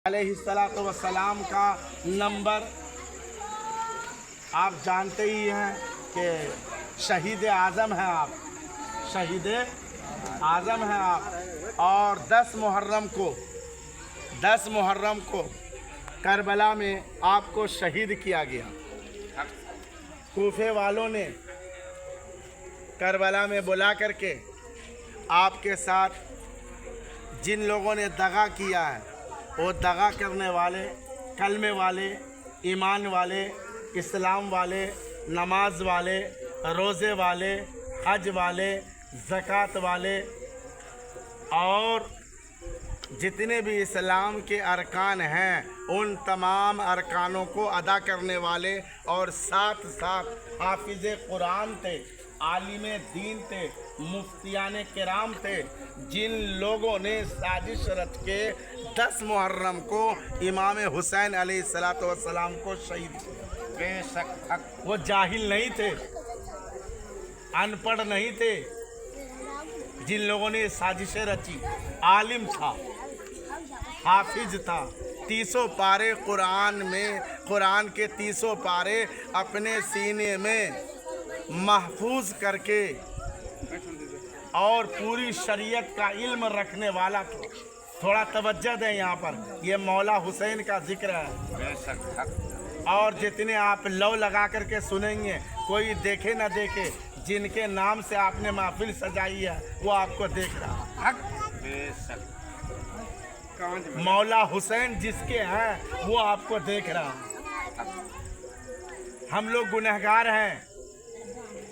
अलैहिस्सलातु वस्सलाम का नंबर आप जानते ही हैं कि शहीद आज़म हैं आप, शहीद आज़म हैं आप। और 10 मुहर्रम को करबला में आपको शहीद किया गया। कूफे वालों ने करबला में बुला करके आपके साथ जिन लोगों ने दगा किया है, वो दगा करने वाले, कलमे वाले, ईमान वाले, इस्लाम वाले, नमाज वाले, रोज़े वाले, हज वाले, ज़कात वाले और जितने भी इस्लाम के अरकान हैं उन तमाम अरकानों को अदा करने वाले और साथ साथ हाफिज़ कुरान थे, आलिम दीन थे, मुफ्तियान किराम थे, जिन लोगों ने साजिश रच के 10 मुहर्रम को इमाम हुसैन अलैहिस्सलातु वस्सलाम को शहीद किया। बेशक वो जाहिल नहीं थे, अनपढ़ नहीं थे, जिन लोगों ने साजिशें रची। आलिम था, हाफिज था, 30 पारे कुरान के 30 पारे अपने सीने में महफूज करके और पूरी शरीयत का इल्म रखने वाला था। थोड़ा तवज्जो दें यहाँ पर, ये मौला हुसैन का जिक्र है। और जितने आप लव लगा करके सुनेंगे, कोई देखे ना देखे, जिनके नाम से आपने महफिल सजाई है वो आपको देख रहा है। मौला हुसैन जिसके हैं वो आपको देख रहा है। हम लोग गुनहगार हैं,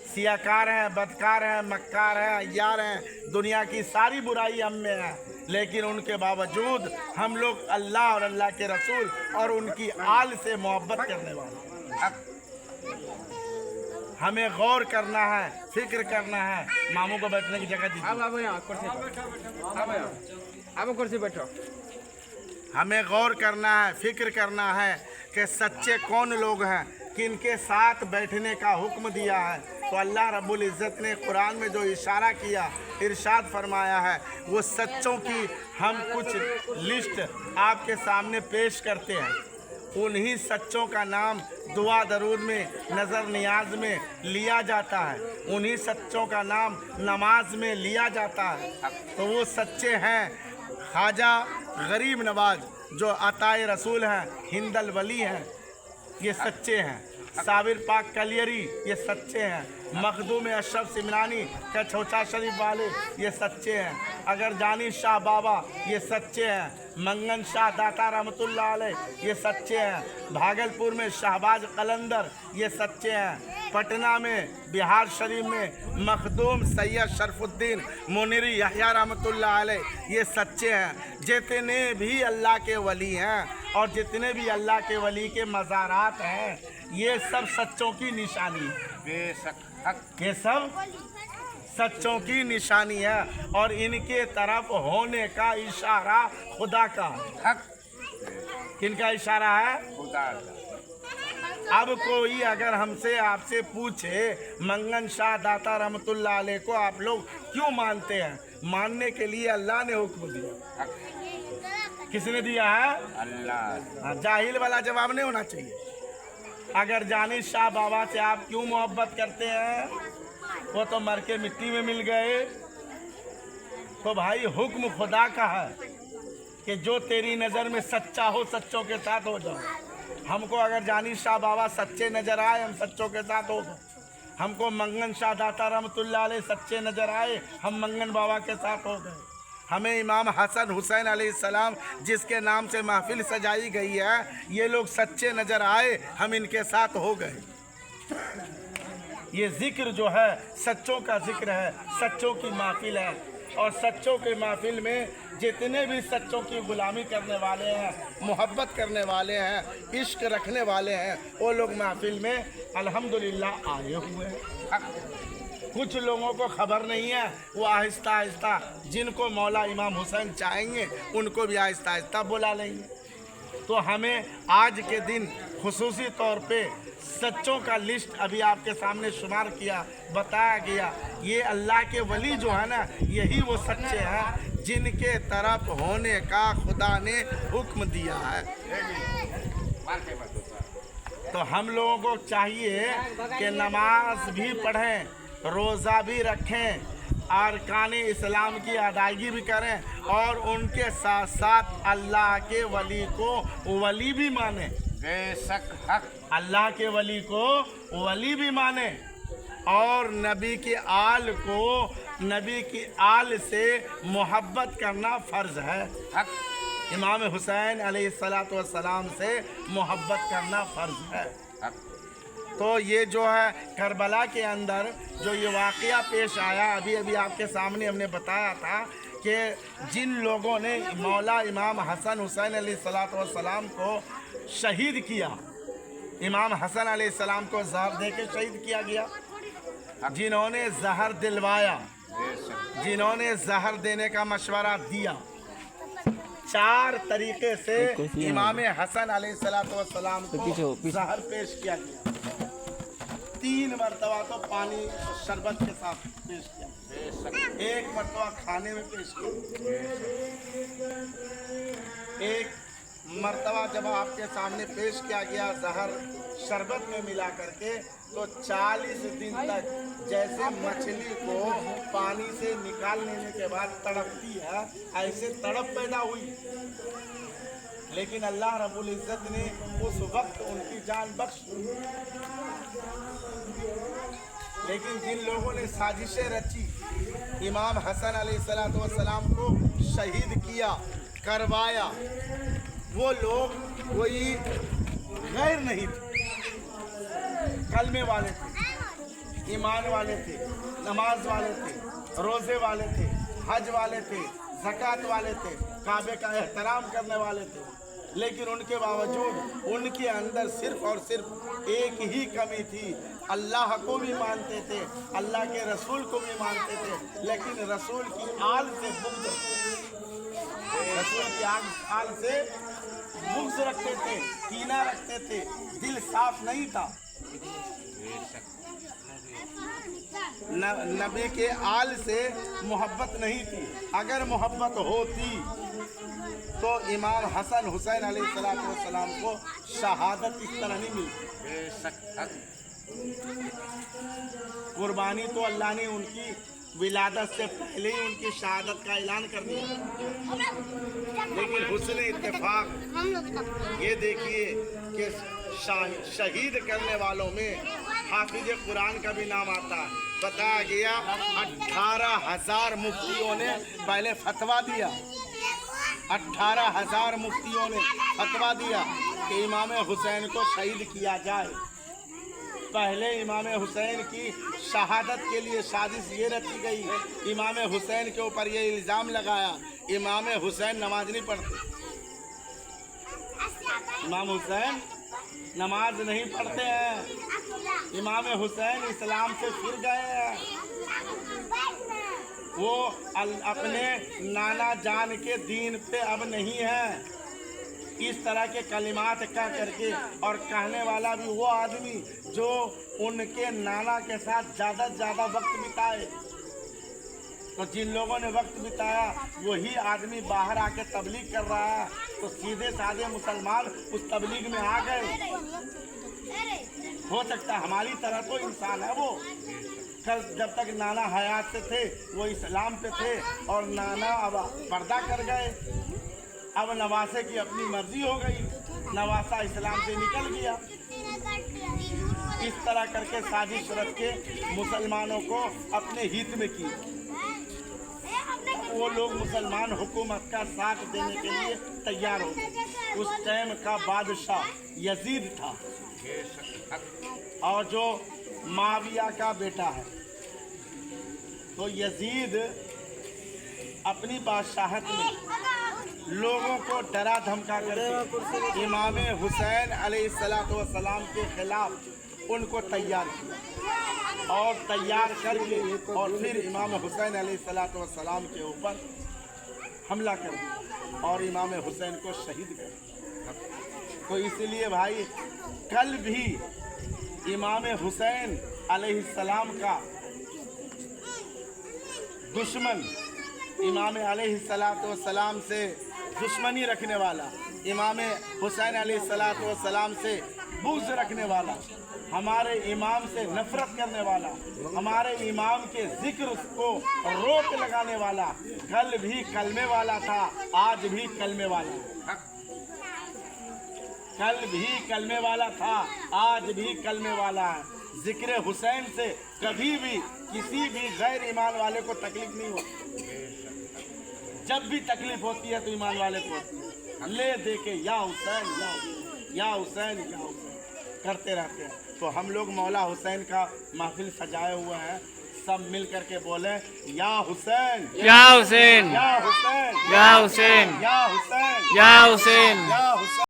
सियाकार हैं, बदकार हैं, मक्कार हैं, अय्यार हैं, दुनिया की सारी बुराई हम में है, लेकिन उनके बावजूद हम लोग अल्लाह और अल्लाह के रसूल और उनकी आल से मोहब्बत करने वाले। हमें गौर करना है, फिक्र करना है। मामू को बैठने की जगह दीजिए। कुर्सी बैठो। हमें गौर करना है, फिक्र करना है कि सच्चे कौन लोग हैं, किनके साथ बैठने का हुक्म दिया है। तो अल्लाह रब्बुल इज़्ज़त ने कुरान में जो इशारा किया, इरशाद फरमाया है, वो सच्चों की हम कुछ लिस्ट आपके सामने पेश करते हैं। उन्हीं सच्चों का नाम दुआ दरूद में, नज़र नियाज में लिया जाता है, उन्हीं सच्चों का नाम नमाज में लिया जाता है। तो वो सच्चे हैं ख्वाजा गरीब नवाज जो अताए रसूल हैं, हिंदल वली हैं, ये सच्चे हैं। साबिर पाक कलियरी ये सच्चे हैं। मखदूम अशरफ सिमरानी कछोचा शरीफ वाले ये सच्चे हैं। अगर जानी शाह बाबा ये सच्चे हैं। मंगन शाह दाता रहमतुल्लाह अलैह ये सच्चे हैं। भागलपुर में शहबाज कलंदर ये सच्चे हैं। पटना में, बिहार शरीफ में मखदूम सैयद शरफुद्दीन मुनीरी यहया रहमतुल्लाह अलैह ये सच्चे हैं। जितने भी अल्लाह के वली हैं और जितने भी अल्लाह के वली के मज़ारात हैं, ये सब सच्चों की निशानी है। बेशक ये सब सच्चों की निशानी है और इनके तरफ होने का इशारा खुदा का हक। किनका इशारा है? खुदा का। अब कोई अगर हमसे आपसे पूछे मंगन शाह दाता रहमतुल्लाह अलैह को आप लोग क्यों मानते हैं, मानने के लिए अल्लाह ने हुक्म दिया। किसने दिया है? अल्लाह। जाहिल वाला जवाब नहीं होना चाहिए। अगर जानी शाह बाबा से आप क्यों मोहब्बत करते हैं, वो तो मर के मिट्टी में मिल गए। तो भाई हुक्म खुदा का है कि जो तेरी नज़र में सच्चा हो सच्चों के साथ हो जाओ। हमको अगर जानी शाह बाबा सच्चे नज़र आए, हम सच्चों के साथ हो गए। हमको मंगन शाह दाता रहमतुल्लाह अलैह सच्चे नज़र आए, हम मंगन बाबा के साथ हो गए। हमें इमाम हसन हुसैन अलैहिस्सलाम जिसके नाम से महफिल सजाई गई है, ये लोग सच्चे नज़र आए, हम इनके साथ हो गए। ये जिक्र जो है सच्चों का जिक्र है, सच्चों की महफिल है। और सच्चों के महफिल में जितने भी सच्चों की गुलामी करने वाले हैं, मोहब्बत करने वाले हैं, इश्क रखने वाले हैं, वो लोग महफिल में अल्हम्दुलिल्लाह आए हुए हैं। कुछ लोगों को खबर नहीं है, वो आहिस्ता आहिस्ता जिनको मौला इमाम हुसैन चाहेंगे उनको भी आहिस्ता आहिस्ता बुला लेंगे। तो हमें आज के दिन खुसूसी तौर पे सच्चों का लिस्ट अभी आपके सामने शुमार किया, बताया गया। ये अल्लाह के वली जो है ना, यही वो सच्चे हैं जिनके तरफ होने का खुदा ने हुक्म दिया है। तो हम लोगों को चाहिए कि नमाज भी पढ़ें, रोज़ा भी रखें, अरकान इस्लाम की अदायगी भी करें और उनके साथ साथ अल्लाह के वली को वली भी माने। बेशक हक। अल्लाह के वली को वली भी माने और नबी की आल को नबी की आल से मोहब्बत करना फ़र्ज़ है। हक। इमाम हुसैन अलैहिस्सलातु वस्सलाम से मोहब्बत करना फ़र्ज़ है। हक। तो ये जो है करबला के अंदर जो ये वाक़या पेश आया, अभी अभी आपके सामने हमने बताया था कि जिन लोगों ने मौला इमाम हसन हुसैन अलैहिस्सलातु वस्सलाम को शहीद किया, इमाम हसन अलैहिस्सलाम को जहर दे के शहीद किया गया, जिन्होंने जहर दिलवाया, जिन्होंने जहर देने का मशवरा दिया, 4 तरीके से इमाम हसन अलैहिस्सलातु वस्सलाम को जहर पेश किया गया। 3 मरतबा तो पानी शरबत के साथ पेश किया, 1 मरतबा खाने में पेश किया, 1 मरतबा जब आपके सामने पेश किया गया जहर शरबत में मिला करके, तो 40 दिन तक जैसे मछली को पानी से निकाल लेने के बाद तड़पती है, ऐसे तड़प पैदा हुई। लेकिन अल्लाह रब्बुल इज़्ज़त ने उस वक्त उनकी जान बख्श दी। लेकिन जिन लोगों ने साजिशें रची, इमाम हसन अलैहिस्सलातु वस्सलाम को शहीद किया, करवाया, वो लोग कोई गैर नहीं थे, कलमे वाले थे, ईमान वाले थे, नमाज वाले थे, रोज़े वाले थे, हज वाले थे, ज़कात वाले थे, काबे का एहतराम करने वाले थे। लेकिन उनके बावजूद उनके अंदर सिर्फ और सिर्फ एक ही कमी थी, अल्लाह को भी मानते थे, अल्लाह के रसूल को भी मानते थे, लेकिन रसूल की आल से बुग़्ज़ रसूल की आल से बुग़्ज़ रखते थे, कीना रखते थे, दिल साफ नहीं था। नबी के आल से मोहब्बत नहीं थी। अगर मोहब्बत होती तो इमाम हसन हुसैन अलैहिस्सलातु वस्सलाम को शहादत इस तरह नहीं मिलती। कुर्बानी तो अल्लाह ने उनकी विलादत से पहले ही उनकी शहादत का ऐलान कर दिया। लेकिन हुस्न इत्तेफाक ये देखिए कि शहीद करने वालों में हाफिज कुरान का भी नाम आता है। बताया गया 18,000 मुफ्तियों ने पहले फतवा दिया, 18,000 मुफ्तियों ने फतवा दिया कि इमाम हुसैन को शहीद किया जाए। पहले इमाम हुसैन की शहादत के लिए साजिश ये रची गई, इमाम हुसैन के ऊपर ये इल्ज़ाम लगाया इमाम हुसैन नमाज नहीं पढ़ते, इमाम हुसैन नमाज नहीं पढ़ते हैं, इमाम हुसैन इस्लाम से फिर गए हैं, वो अपने नाना जान के दीन पे अब नहीं है। इस तरह के कलिमात कह करके और कहने वाला भी वो आदमी जो उनके नाना के साथ ज़्यादा से ज़्यादा वक्त बिताए। तो जिन लोगों ने वक्त बिताया वही आदमी बाहर आके तबलीग कर रहा है, तो सीधे साधे मुसलमान उस तबलीग में आ गए। हो सकता है हमारी तरह तो इंसान है वो। कल जब तक नाना हयात से थे वो इस्लाम पे थे और नाना अब पर्दा कर गए, अब नवासे की अपनी मर्जी हो गई, नवासा इस्लाम से निकल गया। इस तरह करके साजिश रच के मुसलमानों को अपने हित में की। वो लोग मुसलमान हुकूमत का साथ देने के लिए तैयार हो गए। उस टाइम का बादशाह यजीद था और जो माविया का बेटा है। तो यजीद अपनी बादशाहत में लोगों को डरा धमका करके इमाम हुसैन अलैहिस्सलातु वस्सलाम के खिलाफ उनको तैयार किया और तैयार करके और फिर इमाम हुसैन अलैहिस्सलातु वस्सलाम के ऊपर हमला कर दिया और इमाम हुसैन को शहीद कर दिया। तो इसलिए भाई कल भी इमाम हुसैन अलैहिस्सलाम का दुश्मन इमाम अलैहिस्सलातु वस्सलाम से दुश्मनी रखने वाला, इमाम हुसैन अलैहिस्सलातु वस्सलाम से बुग़्ज़ रखने वाला, हमारे इमाम से नफरत करने वाला, हमारे इमाम के जिक्र को रोक लगाने वाला, कल भी कलमे वाला था, आज भी कलमे वाला है। कल भी कलमे वाला था, आज भी कलमे वाला है। जिक्र हुसैन से कभी भी किसी भी गैर ईमान वाले को तकलीफ नहीं होती। जब भी तकलीफ होती है तो ईमान वाले को होती है। ले दे के या हुसैन या हुसैन या हुसैन या हुसैन करते रहते हैं। तो हम लोग मौला हुसैन का महफिल सजाए हुए हैं, सब मिल करके बोले या हुसैन या हुसैन या हुसैन या हुसैन या हुसैन या हुसैन। या हुसैन।